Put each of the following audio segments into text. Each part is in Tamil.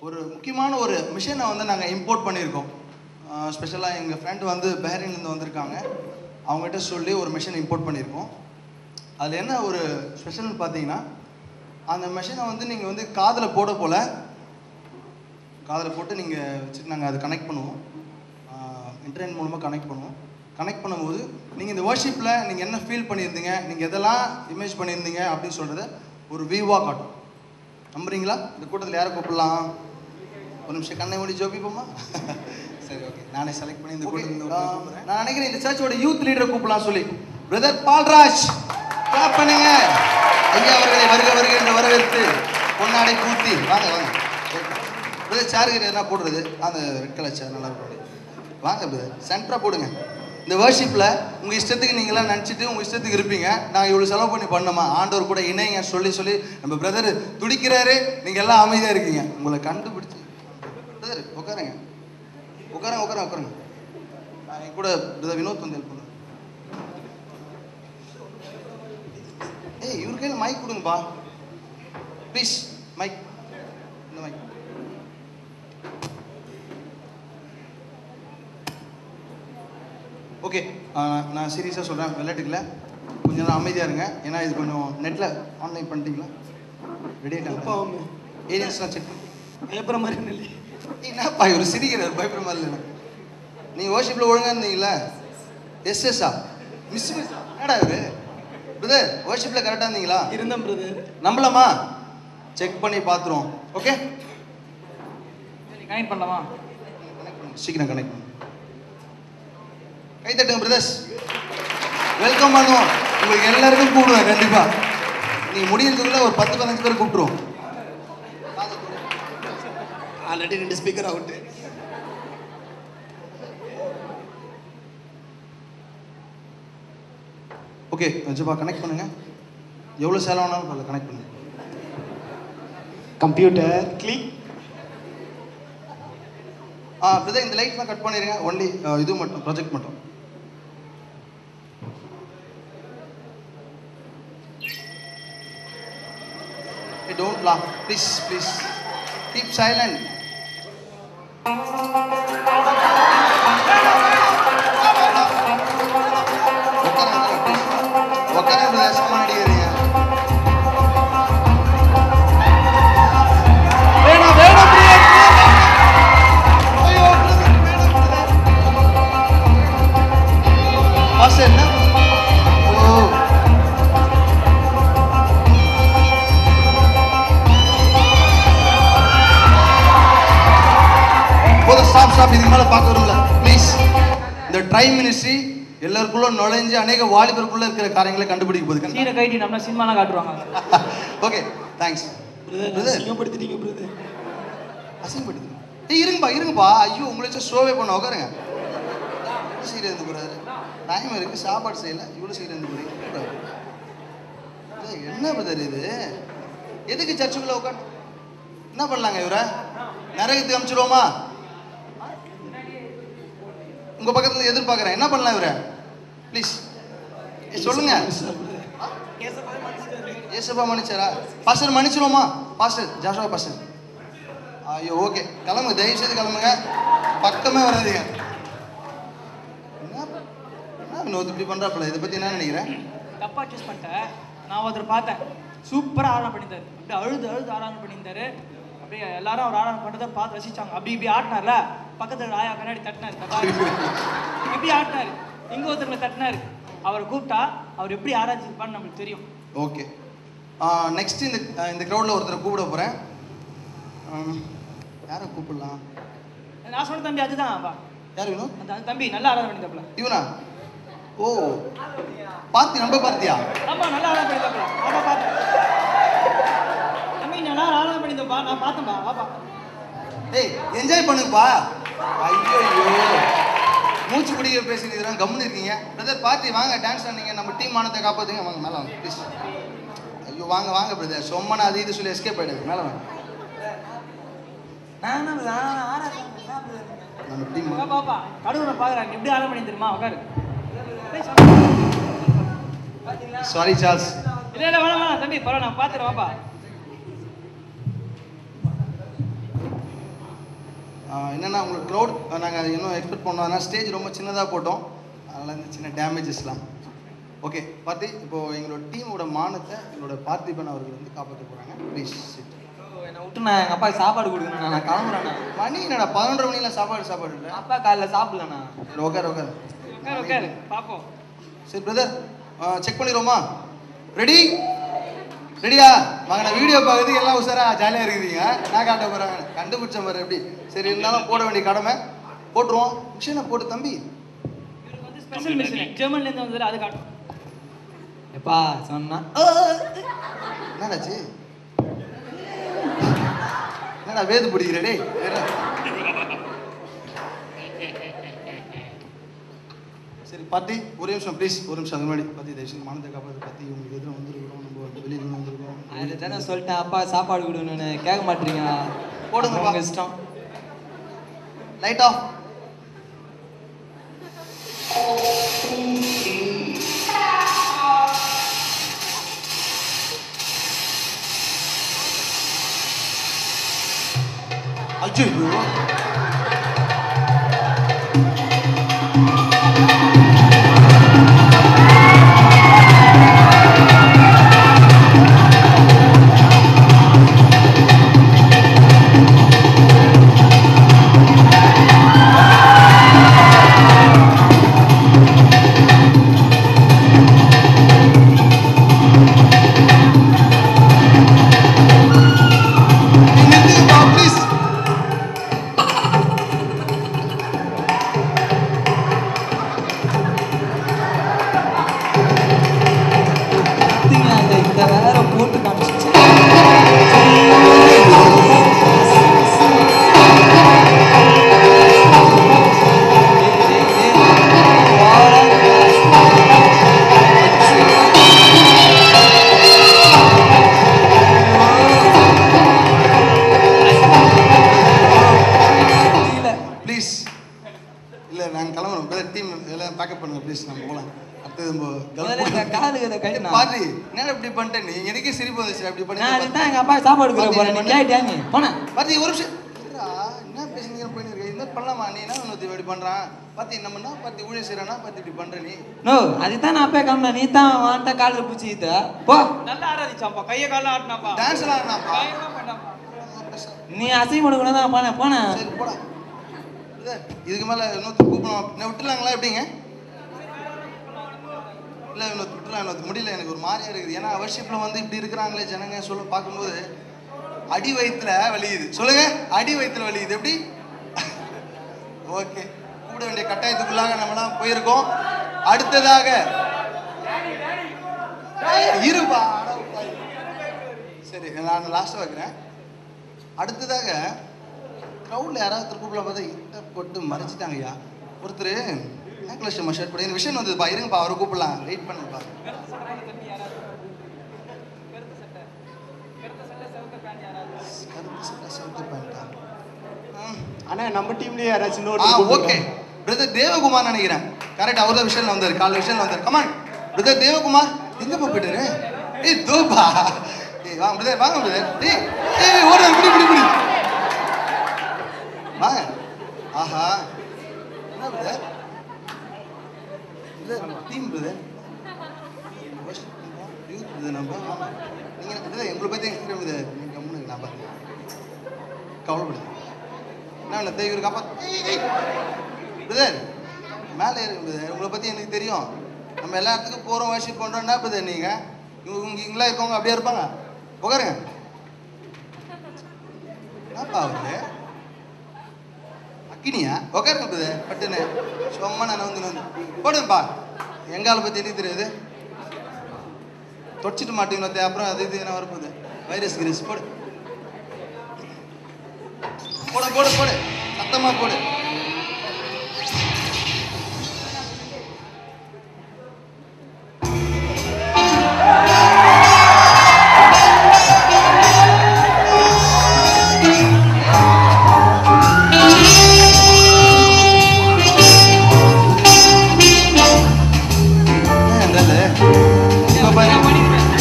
ஒரு முக்கியமான ஒரு மிஷினை வந்து நாங்கள் இம்போர்ட் பண்ணியிருக்கோம். ஸ்பெஷலாக எங்கள் ஃப்ரெண்டு வந்து பஹ்ரைன்லேருந்து வந்திருக்காங்க. அவங்ககிட்ட சொல்லி ஒரு மிஷின் இம்போர்ட் பண்ணியிருக்கோம். அதில் என்ன ஒரு ஸ்பெஷல்னு பார்த்தீங்கன்னா, அந்த மிஷினை வந்து நீங்கள் வந்து காதில் போட போல் காதில் போட்டு நீங்கள் வச்சுட்டு நாங்கள் அதை கனெக்ட் பண்ணுவோம். இன்டர்நெட் மூலமாக கனெக்ட் பண்ணுவோம். கனெக்ட் பண்ணும்போது நீங்கள் இந்த வர்ஷிப்பில் நீங்கள் என்ன ஃபீல் பண்ணியிருந்தீங்க, நீங்கள் எதெல்லாம் இமேஜ் பண்ணியிருந்தீங்க அப்படின்னு சொல்கிறத ஒரு வியூவாக காட்டும். நம்புறீங்களா? இந்த கூட்டத்தில் யாரை கூப்பிடலாம்? ஒரு நிமிஷம் கண்ணை மூடி ஜோபிப்போமா? சரி, ஓகே. நானே செலக்ட் பண்ணி இந்த கூட்டத்தில் நான் நினைக்கிறேன் இந்த சர்ச்சோட யூத் லீடரை கூப்பிடலாம் சொல்லி. பிரதர் பால்ராஜ், கிளாப் பண்ணுங்க. ஐயா அவர்களை வருக வருக என்று வரவேற்று பொன்னாடை பூத்தி வாங்க வாங்க. பிரதர் சேருக்கு என்ன போடுறது? அந்த ரெட் கலர் சேர் நல்லா இருக்கும். வாங்க பிரதர், சென்டராக போடுங்க. இந்த வர்ஷிப்பில் உங்கள் இஷ்டத்துக்கு நீங்களாம் நினச்சிட்டு உங்கள் இஷ்டத்துக்கு இருப்பீங்க. நாங்கள் இவ்வளோ செலவு பண்ணி பண்ணோமா, ஆண்டவர் கூட இணைங்க சொல்லி சொல்லி நம்ம பிரதர் துடிக்கிறாரு. நீங்கள் எல்லாம் அமைதியாக இருக்கீங்க. உங்களை கண்டுபிடிச்சி பிரதர் உட்காருங்க உட்காருங்க உட்காருங்க உட்காருங்க. என் கூட பிரதர் வினோத் வந்து ஹெல்ப் பண்ணுங்க. ஏய், இவரு கையில் மைக் கொடுங்கப்பா ப்ளீஸ். மைக், இந்த மைக். ஓகே, நான் சீரியஸாக சொல்கிறேன், விளையாட்டுக்கல. கொஞ்சம் நேரம் அமைதியாக இருங்க. ஏன்னா இது கொஞ்சம் நெட்டில் ஆன்லைன் பண்ணிட்டீங்களா? ரெடி ஆகிட்டாங்க. ஏஜென்ட்ஸ்லாம் செக் பண்ணி பயப்படுற மாதிரி இல்லை. என்னப்பா இவர் சிரிக்கிறார்? பயப்படுற மாதிரி இல்லை. நீங்கள் வர்ஷிப்பில் ஒழுங்காக இருந்தீங்களா? எஸ்எஸ்ஸா மிஸ் என்னடா இவரு? பிரதர் வர்ஷிப்பில் கரெக்டாக இருந்தீங்களா? இருந்தேன் பிரதர். நம்பலாமா? செக் பண்ணி பார்த்துருவோம். ஓகே, கனெக்ட் பண்ணலாமா? சீக்கிரம் கனெக்ட் பண்ணுங்க. கை தட்டுங்க பிரதர்ஸ். வெல்கம் பண்ணுவோம். உங்களுக்கு எல்லாருக்கும் கூப்பிடுவேன் கண்டிப்பாக. நீங்கள் முடியறதுக்குள்ள ஒரு 10-15 பேர் கூப்பிட்டுருவோம். Already 2 speaker out. ஓகே ஜப்பா, கனெக்ட் பண்ணுங்க. எவ்வளோ செலவானாலும் பரவாயில்ல, கனெக்ட் பண்ணுங்க. Computer click. பிரதர் இந்த லைட்லாம் கட் பண்ணிடுங்க. ஒன்லி இது மட்டும், ப்ராஜெக்ட் மட்டும். Don't laugh, please, please. Keep silent. உட்கார பிரதேசமாக நடிக்கிறீங்க. வேணாம் வேணாம் பாஸ் என்ன? ஓ ஸ்டாப். இதுக்கு மேலே பார்க்க வரும்ல ப்ளீஸ். இந்த ட்ரை மினிஸ்ட்ரி எல்லாருக்குள்ள நுழைஞ்சு அநேக வாலிபருக்குள்ள இருக்கிற காரியங்களை கண்டுபிடிக்க போகுது. சீனை கைட்டி நம்ம சினிமாலாம் காட்டுவாங்க. Okay thanks brother. அசிங்கப்படுத்திட்டீங்க பிரதர். அசிங்கப்படுத்துங்க. ஏய் இருங்கப்பா. ஐயோ உங்களை வச்சு ஷோவே பண்ண உட்காருங்க. இவ்வளோ சீரியஸ் இருந்து போகிறாரு. டைம் இருக்குது, சாப்பாடு செய்யலை. இவ்வளோ சீரியஸ் இருந்து போகிறீங்க. என்ன பிரதர் இது? எதுக்கு சர்ச்சுக்குள்ளே உட்காந்து என்ன பண்ணலாங்க? இவரை நரகத்துக்கு அனுப்பிச்சிடுவோமா? உங்கள் பக்கத்தில் எதிர்பார்க்குறேன். என்ன பண்ணலாம் இவரை? ப்ளீஸ் சொல்லுங்க. ஏசப்பா மன்னிச்சாரா? பாஸ்டர் மன்னிச்சிருவோமா? Pastor Joshua pastor. ஐயோ ஓகே, கிளம்புங்க, தயவு செய்து கிளம்புங்க. பக்கமே வராதீங்க. என்ன இப்படி பண்ணுறாப்புல? இதை பற்றி என்ன நினைக்கிறேன்? தப்பா சூஸ் பண்ணிட்டேன். நான் ஒருத்தர் பார்த்தேன், சூப்பராக ஆராதனை பண்ணியிருந்தாரு. அப்படியே அழுது ஆராதனை பண்ணியிருந்தாரு. அப்படியே எல்லாரும் அவர் ஆராதனை பண்ணுறதை பார்த்து ரசிச்சாங்க. அப்படி இப்படி ஆட்டினார்ல, பக்கத்தில் ஆயா கண்ணாடி தட்டினாரு. இப்படி ஆட்டினாரு, இங்கே ஒருத்தர் தட்டினாரு. அவரை கூப்பிட்டா அவர் எப்படி ஆராய்ச்சிருப்பான்னு நம்மளுக்கு தெரியும். ஓகே, நெக்ஸ்ட் இந்த க்ரௌடில் ஒருத்தரை கூப்பிட போகிறேன். யாரை கூப்பிடலாம்? நான் சொன்ன தம்பி அதுதான். யார் வேணும்? அந்த தம்பி நல்லா ஆராதனை பண்ணியிருந்தாப்புல. இவனா? ஓ பார்த்தி, நம்ம பார்த்தியா? ஆமாம், நல்லா ஆராதனை பண்ணியிருந்தாப்புல. ஆமாம் பார்த்தேன் தம்பி, நல்லா ஆராதனை பண்ணியிருந்தப்பா. நான் பார்த்தேன்பா. ஆப்பா ஏய் என்ஜாய் பண்ணுங்கப்பா. ஐயோ மூச்சு பிடிக்க பேசிக்கிறேன், கம்முன்னு இருக்கீங்க. பிரதர் பார்த்தி வாங்க, டான்ஸ் ஆனீங்க, நம்ம டீம் மானத்தை காப்பாற்றுங்க. வாங்க மேலே வாங்க ப்ளீஸ். ஐயோ வாங்க வாங்க பிரதர், சொம்மனா அது இது சொல்லி எஸ்கேப் ஆகிடுது. மேலே வாங்க. நம்ம டீம் பாப்பா கடவுளை பார்க்குறாங்க. எப்படி ஆராதனை பண்ணி தெரியுமா? உட்காரு. Sorry Charles. இல்லை வேணாம் தம்பி, பரவாயில்ல, நான் பார்த்துறேன். வாப்பா என்னென்னா உங்களுக்கு க்ரௌட் நாங்கள் இன்னும் எக்ஸ்பெக்ட் பண்ணோம். அதனால் ஸ்டேஜ் ரொம்ப சின்னதாக போட்டோம். அதனால் இந்த சின்ன டேமேஜஸ்லாம். ஓகே பார்த்தி, இப்போது எங்களோட டீமோட மானத்தை எங்களோட பார்த்திபன் அவர்கள் வந்து காப்பாற்ற போகிறாங்க. Please sit. என்னை விட்டு நான் எங்கள் அப்பாவுக்கு சாப்பாடு கொடுக்கணும். நான் கிளம்புறேண்ணா. மணி என்னடா 11:30 மணிலாம் சாப்பாடு இல்லை. அப்பா காலைல சாப்பிடலண்ணா. உட்கார் பார்ப்போம். சரி பிரதர், செக் பண்ணிடுவோமா? ரெடியா வாங்க. நான் வீடியோ பார்க்குறதுக்கு எல்லாம் உசாரா ஜாலியாக இருக்குதுங்க. நான் காட்ட போகிறாங்க, கண்டுபிடிச்ச மாதிரி எப்படி. சரி இருந்தாலும் போட வேண்டிய கடமை போட்டுருவோம். மிஷினை போட்டு தம்பி. இவருக்கு வந்து ஸ்பெஷல் மிஷின் ஜெர்மன்லேருந்து வந்தது, அது காட்டும். எப்பா சொன்னா என்னடாச்சு? என்னடா வேது பிடிக்கிற டே? சரி பார்த்தி, ஒரே நிமிஷம் ப்ளீஸ், ஒரு நிமிஷம். அது முன்னாடி பார்த்தி தயவுசெய்து மானத்தை காப்பாற்று. பார்த்தி உங்களுக்கு எதிரும் வந்துருக்கிறோம், நம்ம வெளியில் வந்துருக்கோம். அதில் தானே சொல்லிட்டேன் அப்பா சாப்பாடு கொடுக்கணும்னு. கேட்க மாட்டீங்க. போடுங்க, உங்கள் இஷ்டம். Light off. அச்சோ சாப்பாடு கொடுக்க போறேன். நீ கேட்டியாங்க போன பாத்தி ஒரு நிமிஷம் என்ன பேசுனீங்க போயிட்டு இருக்க. இந்த பண்ணலாமா? நீ என்ன இன்னொரு இப்படி பண்றான் பாத்தி. நம்மனா பாத்தி ஊழிய செய்யறானா பாத்தி இப்படி பண்ற நீ. நோ அதுதான் நான் அப்பே கம்னா. நீ தான் வாண்ட கால்ல புடிச்சிட்ட போ. நல்லா ஆடாதீச்சாப்பா, கைய கால்ல ஆடுனாப்பா, டான்ஸ் ஆடுனாப்பா. நீ அசை பண்ண தான் போன. சரி போடா. இதுக்கு மேல இன்னொரு கூப்பிடலாம். நான் விட்டுலாங்களா எப்படிங்க? இல்லை இன்னொரு விட்டுலாம், இன்னொரு முடியல. எனக்கு ஒரு மாதிரியா இருக்குது. ஏன்னா வர்ஷிப்ல வந்து இப்படி இருக்கிறாங்களே ஜனங்க சொல்ல பார்க்கும்போது அடி வயிற்றுல வலியுது. சொல்லுங்க, அடி வயிற்றுல வலியுது. எப்படி? ஓகே, கூப்பிட வேண்டிய கட்டாயத்துக்குள்ளாக நம்மளாம் போயிருக்கோம். அடுத்ததாக இருப்பா. சரி நான் லாஸ்ட்டாக வைக்கிறேன். அடுத்ததாக க்ரௌடில் யாராவது திருப்பூரில் பார்த்தா இட்ட போட்டு மறைச்சிட்டாங்க ஐயா. ஒருத்தர் நேக்லஸ் ஷர்ட் போட இந்த விஷயம் வந்ததுப்பா. இருங்கப்பா, அவரை கூப்பிடலாம். வெயிட் பண்ணுப்பா. அண்ணா நம்ம டீம்லயே யாராச்சும் ஓகே பிரதர் தேவகுமார் நினைக்கிறேன். கரெக்ட், அவர் தான் விஷயம் வந்தார். காலைல விஷயம் வந்தார். Come on brother Devakumar. எங்கப்பா போயிட்டாரு? ஏய் தோப்பா. ஏய் வாங்க பிரதர், வாங்க பிரதர். ஏய் ஓட பிடி வாங்க. ஆஹா என்ன brother? Team brother youth brother. நம்ம நீங்கள் பிரதர் எங்களை பற்றி எங்களுக்கு பிரதர். நீங்கள் கம்முன்னு நான் பார்த்து கவலைப்படுங்க. என்ன தேவைக்கு காப்பா பிரதர் மேலே இருக்கு பிரதர். உங்களை பற்றி எனக்கு தெரியும். நம்ம எல்லா இடத்துக்கும் போகிறோம், வர்ஷிப் பண்ணுறோம். என்ன பிரதர் நீங்கள் இங்கெல்லாம் இருக்கவங்க அப்படியே இருப்பாங்க. உட்காருங்க. என்னப்பா அவரு அக்கினியா? உட்காருங்க பிரதர். பட்டுன்னு சும்மா நான் வந்து போடுங்கப்பா. எங்கால பற்றி எனக்கு தெரியாது. தொச்சிட்டு மாட்டீங்க. அப்புறம் அது இது என்ன வரப்போகுது? வைரஸ் கிரீஸ் போடு போடு போடு போடு, சத்தமா போடு.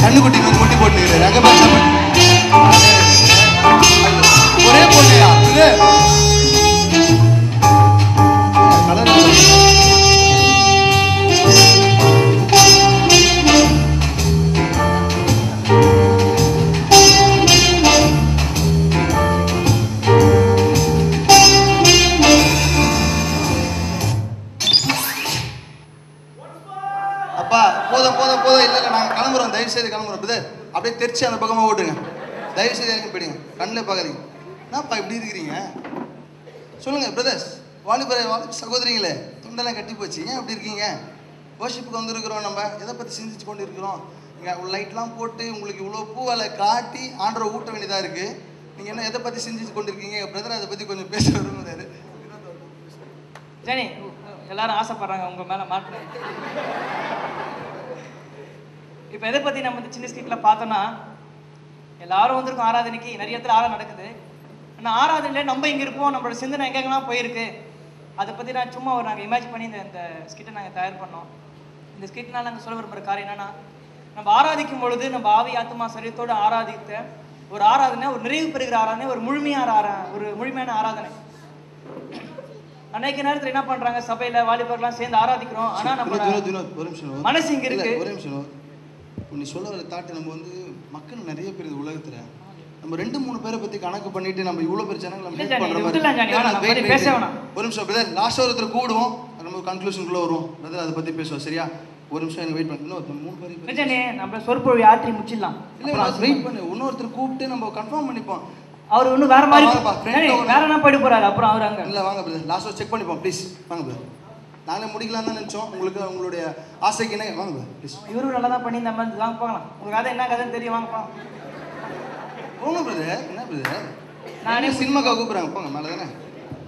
கண்ணுக்குட்டி வந்து முட்டி போட்டுக்கிறாரு. அங்க பாரு ஒரே பொண்ணையா இது? செய்து கிளம்புறோம் பிரதர். அப்படியே தெரிச்சு அந்த பக்கமாக ஓட்டுங்க. தயவு செய்து இறங்கி போயிடுங்க. கண்ணில் பார்க்குறீங்க. என்னப்பா இப்படி இருக்கிறீங்க? சொல்லுங்கள் பிரதர்ஸ், வாலிப சகோதரிங்களே, தொண்டெல்லாம் கட்டி போச்சு, ஏன் அப்படி இருக்கீங்க? வர்ஷிப்புக்கு வந்துருக்கிறோம், நம்ம எதை பற்றி சிந்திச்சு கொண்டு இருக்கிறோம். இங்கே லைட்லாம் போட்டு உங்களுக்கு இவ்வளோ பூவாலை காட்டி ஆண்டரை ஊட்ட வேண்டியதாக இருக்குது. நீங்கள் என்ன எதை பற்றி சிந்திச்சு கொண்டு இருக்கீங்க பிரதர்? அதை பற்றி கொஞ்சம் பேச விரும்புகிறாரு. ஜெனி, எல்லாரும் ஆசைப்படுறாங்க உங்கள் மேலே மாட்டினேன். இப்போ எதை பற்றி நம்ம இந்த சின்ன ஸ்கிரிப்டில் பார்த்தோன்னா, எல்லாரும் வந்திருக்கோம் ஆராதனைக்கு. நிறைய இடத்துல ஆராதனை நடக்குது. ஆனால் ஆராதனையில் நம்ம இங்கே இருப்போம், நம்மளோட சிந்தனை எங்கெங்கெல்லாம் போயிருக்கு அதை பற்றி நான் சும்மா ஒரு நாங்கள் இமேஜின் பண்ணி இந்த ஸ்கிட்டை நாங்கள் தயார் பண்ணோம். இந்த ஸ்கிட்னால் நாங்கள் சொல்ல விரும்புகிற காரியம் என்னென்னா, நம்ம ஆராதிக்கும் பொழுது நம்ம ஆவி ஆத்மா சரீரத்தோடு ஆராதித்த ஒரு ஆராதனை, ஒரு நிறைவு பெறுகிற ஆராதனை, ஒரு முழுமையான ஆராதனை. அன்னைக்கு நேரத்தில் என்ன பண்றாங்க, சபையில வாலிபர்லாம் சேர்ந்து ஆராதிக்கிறோம். ஆனா நம்ம மனசு இங்க இருக்கு. ஒரே நிமிஷம், நீ சொல்ல வர தாட்டு நம்ம வந்து மக்கள் நிறைய பேர் இந்த உலகத்துல நம்ம 2-3 பேரை பத்தி கணக்கு பண்ணிட்டு நம்ம இவ்வளவு பேர் ஜனங்களை பேச வேணாம். ஒரு நிமிஷம் பிரதர், லாஸ்ட் ஒருத்தர் கூடுவோம், நம்ம கன்க்ளூஷனுக்குள்ள வருவோம் பிரதர், அதை பத்தி பேசுவோம் சரியா? ஒரு நிமிஷம் எனக்கு வெயிட் பண்ணு. இன்னொருத்தர் 3 பேர் நம்ம சொற்பொழி ஆற்றி முடிச்சிடலாம். இல்லை வெயிட் பண்ணு, இன்னொருத்தர் கூப்பிட்டு நம்ம கன்ஃபார்ம் பண்ணிப்போம். அவர் இன்னும் வேற மாதிரி வேற என்ன போயிட்டு போறாரு. அப்புறம் அவர் அங்க இல்லை வாங்க பிரதர், லாஸ்ட் செக் பண்ணிப்போம் ப்ளீஸ். வாங்க பிரதர், நாங்களே முடிக்கலாம் தான் நினச்சோம். உங்களுக்கு உங்களுடைய ஆசைக்கு என்ன? வாங்க பிரதர் ப்ளீஸ். இவரும் நல்லா தான் பண்ணி இந்த மாதிரி வாங்க போகலாம். உங்களுக்கு கதை என்ன கதைன்னு தெரியும், வாங்க போகலாம். போங்க பிரதர். என்ன பிரதர், நானே சினிமாக்காக கூப்பிட்றாங்க, போங்க மேலே தானே.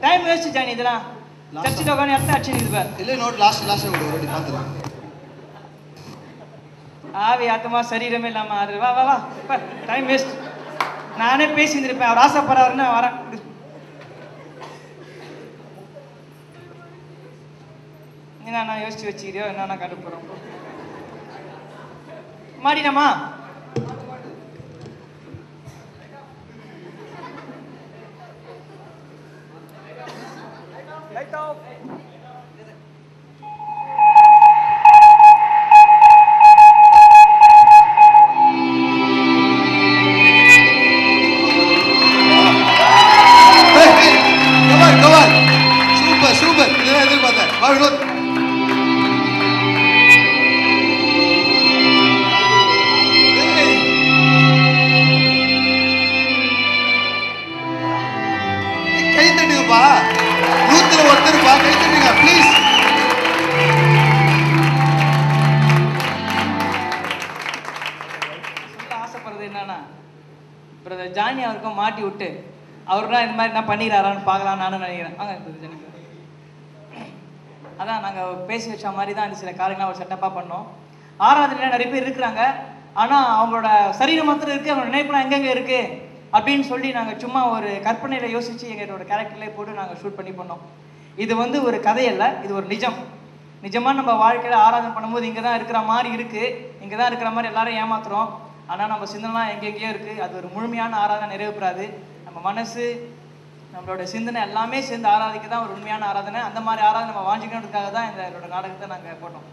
டைம் வேஸ்ட் ஜானி, இதெல்லாம் சர்ச்சில் உட்காந்து அடுத்த ஆச்சு இது பேர். இல்லை நோட் லாஸ்ட் ஒரு வாட்டி பார்த்துருவோம். ஆவி ஆத்மா சரீரமே இல்லாம அது வா வா வா டைம் வேஸ்ட். நானே பேசியிருந்திருப்பேன். அவர் ஆசைப்படுறாருன்னு வரேன். என்ன யோசிச்சு வச்சுக்கிறியோ என்னன்னா கண்டுபிடுறோம். மாடினமா சூப்பர், இதெல்லாம் எதிர்பார்த்தேன். வா வினோத். கை தட்டுங்கப்பா, 100ல் ஒருத்தருப்பா, கை தட்டுங்க ப்ளீஸ். சொல்ல ஆசைப்படுறது என்னன்னா, பிரதர் ஜானி அவருக்கும் மாட்டி விட்டு அவருதான் இந்த மாதிரி நான் பண்ணிடுறாரான்னு பார்க்கலாம் நானும் நினைக்கிறேன். வாங்க ஜானி. அதான் நாங்கள் பேசி வச்ச மாதிரி தான் இந்த சில காரியங்கள்லாம் ஒரு செட்டப்பாக பண்ணோம். ஆராதனையில் நிறைய பேர் இருக்கிறாங்க, ஆனால் அவங்களோட சரீரம் மாத்திரம் இருக்குது, அவங்களோட நினைப்புலாம் எங்கெங்கே இருக்குது அப்படின்னு சொல்லி நாங்கள் சும்மா ஒரு கற்பனையில் யோசித்து எங்களோட கேரக்டர்லேயே போட்டு நாங்கள் ஷூட் பண்ணி பண்ணோம். இது வந்து ஒரு கதையல்ல, இது ஒரு நிஜமாக நம்ம வாழ்க்கையில் ஆராதனை பண்ணும்போது இங்கே தான் இருக்கிற மாதிரி இருக்குது, இங்கே தான் இருக்கிற மாதிரி எல்லாரும் ஏமாத்துறோம். ஆனால் நம்ம சிந்தனைலாம் எங்கெங்கேயோ இருக்குது. அது ஒரு முழுமையான ஆராதனை நிறைவு பெறாது. நம்ம மனசு, நம்மளோட சிந்தனை எல்லாமே சேர்ந்து ஆராதிக்க தான் ஒரு உண்மையான ஆராதனை. அந்த மாதிரி ஆராதனை நம்ம வாஞ்சிக்கணுன்றதுக்காக தான் இந்த நாடகத்தை நாங்கள் போட்டோம்.